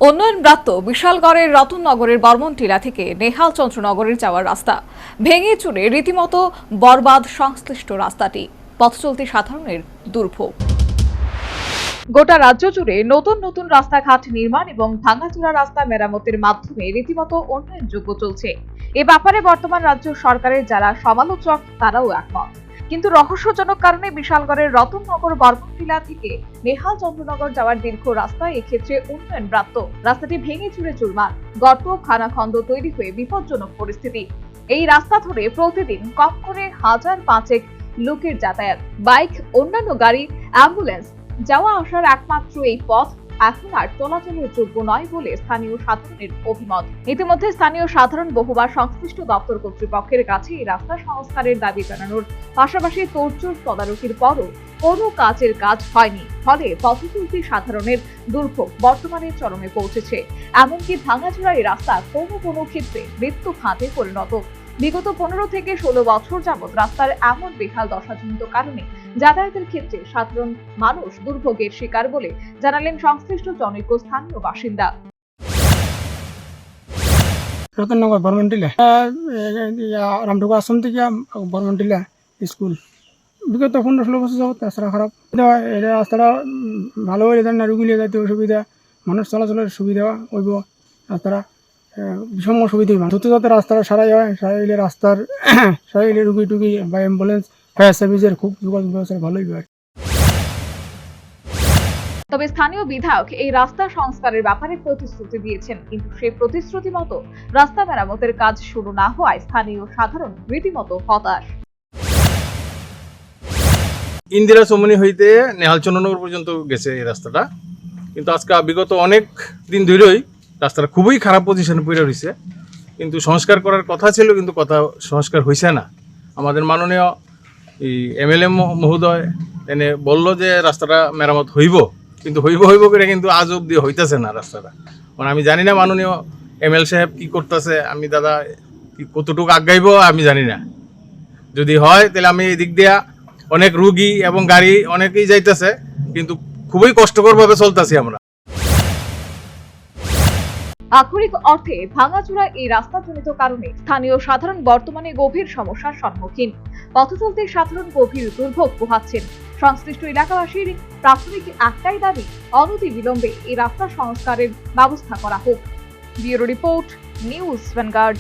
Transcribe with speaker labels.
Speaker 1: উন্নয়নব্রাত্য বিশালগড়ের রতননগরের বর্মনটিলা থেকে নেহালচন্দ্রনগরের যাওয়ার রাস্তা ভেঙে চুরে রীতিমতো বরবাদ সংশ্লিষ্ট রাস্তাটি, পথ চলতি সাধারণের দুর্ভোগ। গোটা রাজ্য জুড়ে নতুন নতুন রাস্তাঘাট নির্মাণ এবং ভাঙাচোরা রাস্তা মেরামতের মাধ্যমে রীতিমতো উন্নয়নযোগ্য চলছে। এ ব্যাপারে বর্তমান রাজ্য সরকারের যারা সমালোচক তারাও একমত। কিন্তু রহস্যজনক কারণে বিশালগড়ের রতননগর বর্মনটিলা থেকে নেহালচন্দ্রনগর যাওয়ার দীর্ঘ রাস্তা এক্ষেত্রে উন্নয়নব্রাত্য। রাস্তাটি ভেঙে চুরে চুরমার, গর্ত খানাখন্দ তৈরি হয়ে বিপজ্জনক পরিস্থিতি। এই রাস্তা ধরে প্রতিদিন কম করে 1000-5 লোকের যাতায়াত, বাইক, অন্যান্য গাড়ি, অ্যাম্বুলেন্স যাওয়া আসার একমাত্র এই পথ এখন আর চলাচলের যোগ্য নয় বলে স্থানীয় সাধারণের অভিমত। ইতিমধ্যে স্থানীয় সাধারণ বহুবার সংশ্লিষ্ট দপ্তর কর্তৃপক্ষের কাছে এই রাস্তা সংস্কারের দাবি জানানোর পাশাপাশি তোড়জোড় তদারকির পরও কোনো কাজের কাজ হয়নি। ফলে পথচলতি সাধারণের দুর্ভোগ বর্তমানে চরমে পৌঁছেছে। এমনকি ভাঙাচোরা এই রাস্তা কোনো কোনো ক্ষেত্রে মৃত্যু ফাঁদে পরিণত। বিগত 15 থেকে 16 বছর যাবৎ রাস্তার এমন বেহাল দশাজনিত কারণে যাতায়াতের ক্ষেত্রে সাধারণ মানুষ দুর্ভোগের শিকার বলে জানালেন সংশ্লিষ্ট জনৈক স্থানীয় বাসিন্দা।
Speaker 2: রতননগর বর্মনটিলা রামটুকু আশ্রম থেকে বর্মনটিলা স্কুল বিগত 15-16 বছর যাবত রাস্তা খারাপ। এটা রাস্তাটা ভালো হয়ে যায় না, রুগীলে যাইতে অসুবিধা, মানুষ চলাচলের সুবিধা হইব, রাস্তাটা বিষম সুবিধা হইব। দ্রুত যাতে রাস্তাটা সারাই হয়, সারাইলে রাস্তার সারাইলে রুগী টুগী বা অ্যাম্বুলেন্স ফায়ার সার্ভিসের খুব যোগাযোগ ব্যবস্থা ভালোই হয়।
Speaker 1: তবে স্থানীয় বিধায়ক এই রাস্তা সংস্কারের ব্যাপারে প্রতিশ্রুতি দিয়েছেন, কিন্তু সেই প্রতিশ্রুতি মতো রাস্তা মেরামতের কাজ শুরু না হওয়ায় স্থানীয় সাধারণ রীতিমতো হতাশ।
Speaker 3: ইন্দিরা চৌমনি হইতে নেহালচন্দ্রনগর পর্যন্ত গেছে এই রাস্তাটা, কিন্তু আজকে বিগত অনেক দিন ধরেই রাস্তাটা খুবই খারাপ পজিশনে পড়ে রয়েছে। কিন্তু সংস্কার করার কথা ছিল, কিন্তু কথা সংস্কার হয়েছে না। আমাদের মাননীয় এমএলএ মহোদয় এনে বলল যে রাস্তাটা মেরামত হইব, কিন্তু হইব করে কিন্তু আজ অব্দি হইতেছে না রাস্তাটা। মানে আমি জানি না মাননীয় এমএল সাহেব কি করতেছে, আমি দাদা কতটুকু আগাইব আমি জানি না। যদি হয় তাহলে আমি এই দিক দিয়া অনেক রুগী এবং গাড়ি অনেকেই যাইতেছে, কিন্তু খুবই কষ্টকরভাবে চলতেছি আমরা।
Speaker 1: আক্ষরিক অর্থে ভাঙাচোরা এই রাস্তাজনিত কারণে স্থানীয় সাধারণ বর্তমানে গভীর সমস্যার সম্মুখীন। পথচলতি সাধারণ গভীর দুর্ভোগ পোহাচ্ছেন। সংশ্লিষ্ট এলাকাবাসীর প্রাথমিক একটাই দাবি, অনতিবিলম্বে এই রাস্তা সংস্কারের ব্যবস্থা করা হোক। Bureau report, news vanguard.